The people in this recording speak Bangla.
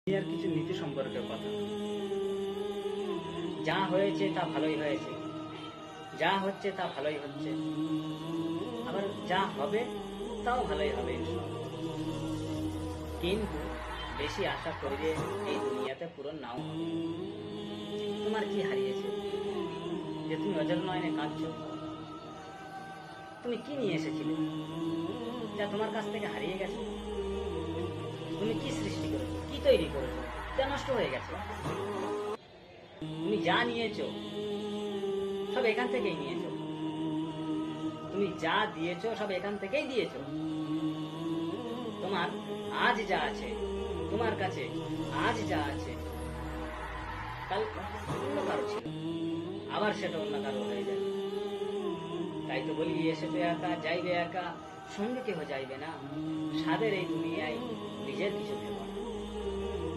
দুনিয়ার কিছু নীতি সম্পর্কে কথা। যা হয়েছে তা ভালোই হয়েছে, যা হচ্ছে তা ভালোই হচ্ছে, আবার যা হবে তাও ভালোই হবে। কিন্তু বেশি আশা করলে এই দুনিয়াতে পূরণ নাও হবে। তোমার কি হারিয়েছে যে তুমি অজর নয়নে কাঁদছ? তুমি কি নিয়ে এসেছিলে যা তোমার কাছ থেকে হারিয়ে গেছে? তুমি কি সৃষ্টি করেছো, কি তৈরি করেছো যা নষ্ট হয়ে গেছে? তুমি যা নিয়েছো সব এখান থেকেই নিয়েছো। তুমি যা দিয়েছো সব এখান থেকেই দিয়েছো। তোমার আজ যা আছে, তোমার কাছে আজ যা আছে, কাল অন্য কারো ছিল, আবার সেটা অন্য কারো হয়ে যাবে। তাই তো বলি, এসেছো একা, যাইবে একা, সঙ্গে কেহ যাইবে না। সাদের এই দুনিয়ায় নিজের কিছু ভেবো না।